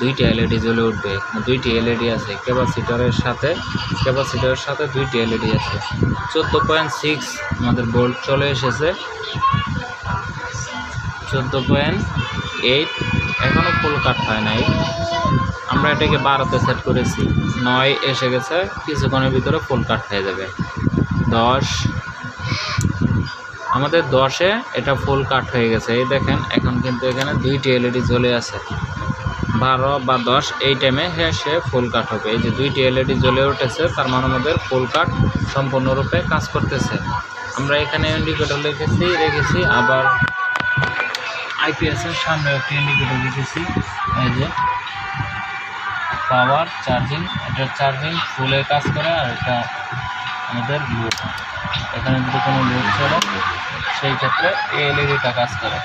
দুইটি এলইডি জ্বলে উঠবে। দুইটি এলইডি আছে ক্যাপাসিটরের সাথে দুইটি এলইডি আছে। 14.6 আমাদের ভোল্ট চলে এসেছে, 14.8। এখনও ফুল কাট হয় নাই। আমরা এটাকে 12তে সেট করেছি, 9 এসে গেছে, কিছুক্ষণের ভিতরে ফুল কাট হয়ে যাবে। 10, আমাদের 10-এ এটা ফুল কাট হয়ে গেছে। এই দেখেন এখন কিন্তু এখানে দুইটি এলইডি জ্বলে আছে। 12 বা 10 এই টাইমে সে ফুল কাট হবে। এই যে দুইটি এলইডি জ্বলে উঠেছে, তার মানে আমাদের ফুল কাট সম্পূর্ণরূপে কাজ করতেছে। আমরা এখানে ইন্ডিকেটর রেখেছি, আবার আইপিএসের সামনে একটি ইন্ডিকেটর রেখেছি। এই যে পাওয়ার চার্জিং, এটা চার্জিং ফুলে কাজ করে, আর এটা আমাদের লোড। এখানে যদি কোনো লোড চলে সেই ক্ষেত্রে এই এলইডিটা কাজ করে।